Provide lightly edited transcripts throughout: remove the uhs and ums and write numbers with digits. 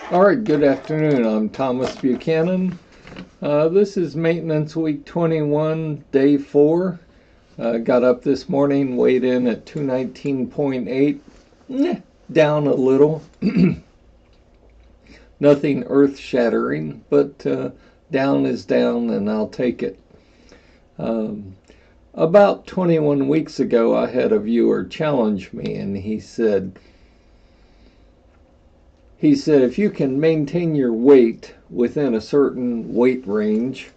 All right, good afternoon. I'm Thomas Buchanan. This is Maintenance Week 21, Day 4. Got up this morning, weighed in at 219.8. Down a little. Nothing earth-shattering, but down is down, and I'll take it. About 21 weeks ago, I had a viewer challenge me, and he said, if you can maintain your weight within a certain weight range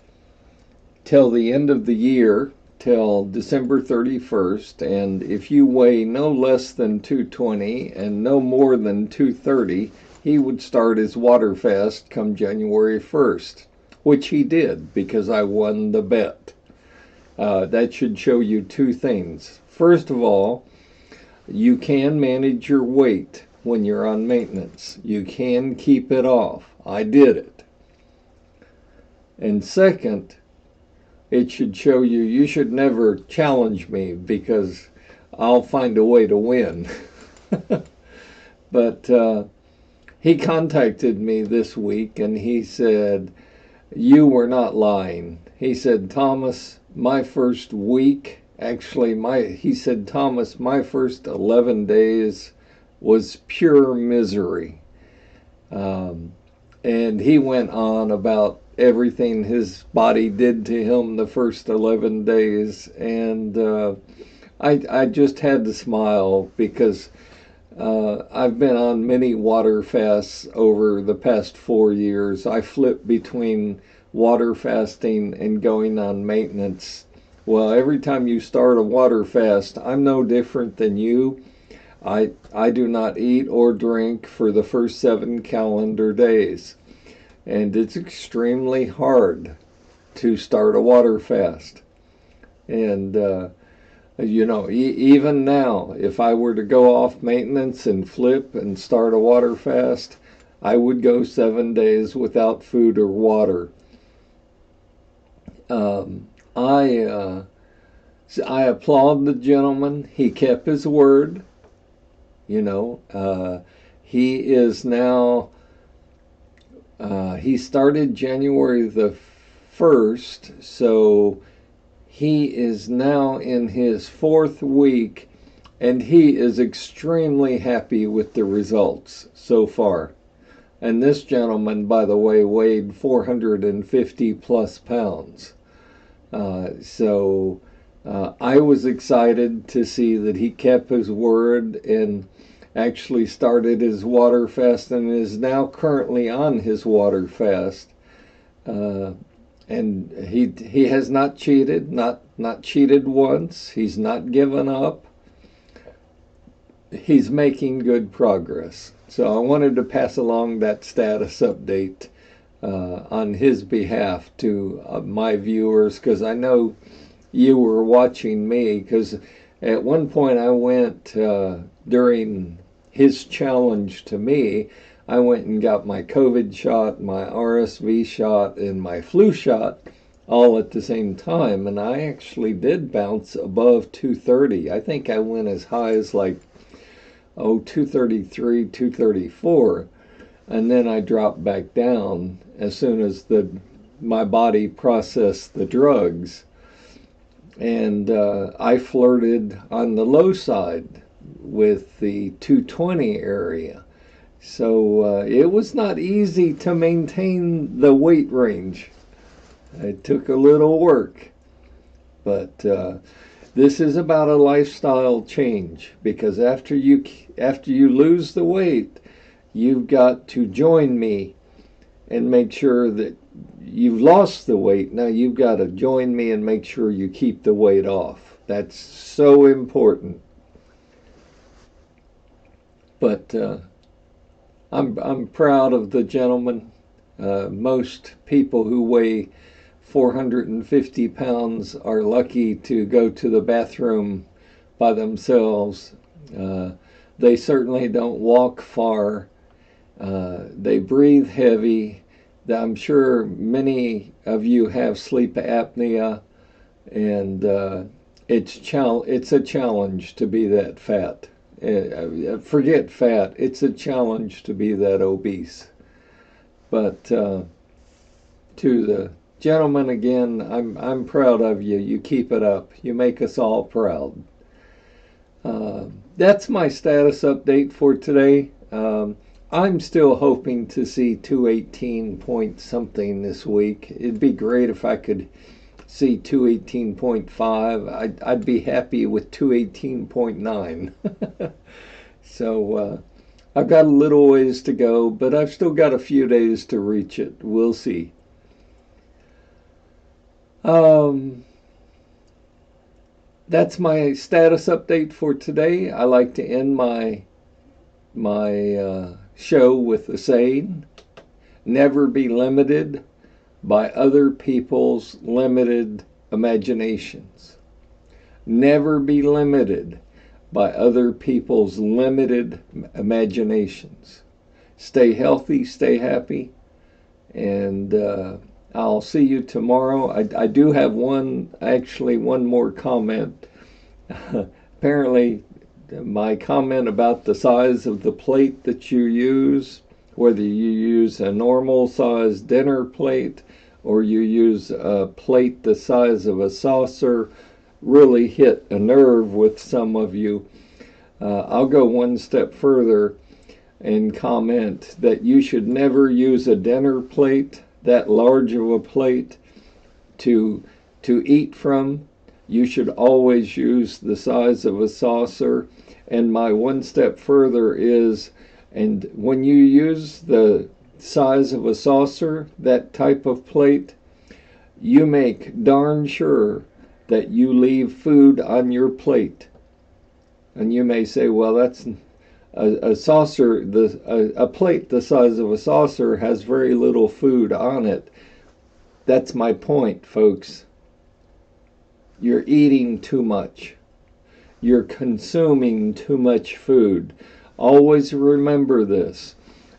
till the end of the year, till December 31st, and if you weigh no less than 220 and no more than 230, he would start his water fast come January 1st, which he did because I won the bet. That should show you two things. First of all, you can manage your weight when you're on maintenance. You can keep it off. I did it. And second, it should show you should never challenge me because I'll find a way to win. But he contacted me this week and he said, you were not lying. He said, Thomas, my first week, he said, Thomas, my first 11 days was pure misery. And he went on about everything his body did to him the first 11 days. And I just had to smile because I've been on many water fasts over the past 4 years. I flip between water fasting and going on maintenance. Well, every time you start a water fast, I'm no different than you. I do not eat or drink for the first 7 calendar days. And it's extremely hard to start a water fast. And, even now, if I were to go off maintenance and flip and start a water fast, I would go 7 days without food or water. I applaud the gentleman. He kept his word. He is now, he started January the 1st, so he is now in his 4th week, and he is extremely happy with the results so far. And this gentleman, by the way, weighed 450 plus pounds. I was excited to see that he kept his word and actually started his water fast and is now currently on his water fast. And he has not cheated, not cheated once. He's not given up. He's making good progress. So I wanted to pass along that status update on his behalf to my viewers, because I know you were watching me, because at one point I went during his challenge to me, I went and got my COVID shot, my RSV shot, and my flu shot all at the same time, and I actually did bounce above 230. I think I went as high as 233, 234, and then I dropped back down as soon as my body processed the drugs. And I flirted on the low side with the 220 area. So it was not easy to maintain the weight range. It took a little work. But this is about a lifestyle change, because after you lose the weight, you've got to join me and make sure that you've lost the weight. Now you've got to join me and make sure you keep the weight off. That's so important. But I'm proud of the gentleman. Most people who weigh 450 pounds are lucky to go to the bathroom by themselves. They certainly don't walk far. They breathe heavy. I'm sure many of you have sleep apnea, and it's a challenge to be that fat. Forget fat, it's a challenge to be that obese. But to the gentlemen again, I'm proud of you. You keep it up. You make us all proud. That's my status update for today. I'm still hoping to see 218 point something this week. It'd be great if I could see 218.5. I'd be happy with 218.9. So I've got a little ways to go, but I've still got a few days to reach it. We'll see. That's my status update for today. I like to end my show with a saying: never be limited by other people's limited imaginations. Never be limited by other people's limited imaginations. Stay healthy, stay happy, and I'll see you tomorrow. I do have one more comment. Apparently, my comment about the size of the plate that you use, whether you use a normal size dinner plate or you use a plate the size of a saucer, really hit a nerve with some of you. I'll go one step further and comment that you should never use a dinner plate, that large of a plate, to eat from. You should always use the size of a saucer. And my one step further is, and when you use the size of a saucer, that type of plate, you make darn sure that you leave food on your plate. And you may say, well, that's a saucer, a plate the size of a saucer has very little food on it. That's my point, folks. You're eating too much. You're consuming too much food. Always remember this.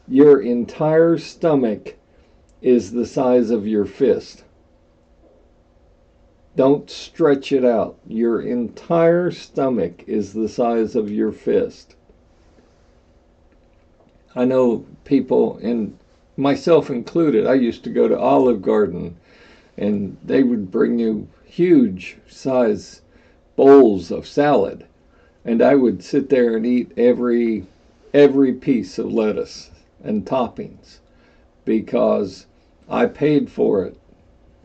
Your entire stomach is the size of your fist. Don't stretch it out. Your entire stomach is the size of your fist. I know people, and myself included, I used to go to Olive Garden and they would bring you huge size bowls of salad, and I would sit there and eat every piece of lettuce and toppings because I paid for it.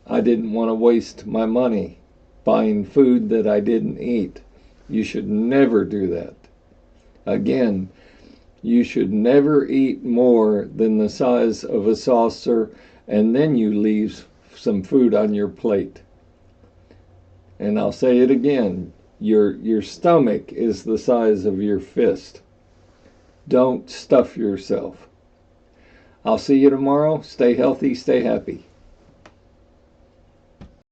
I didn't want to waste my money buying food that I didn't eat. You should never do that. Again, you should never eat more than the size of a saucer, and then you leave some food on your plate. And I'll say it again, your stomach is the size of your fist. Don't stuff yourself. I'll see you tomorrow. Stay healthy, stay happy.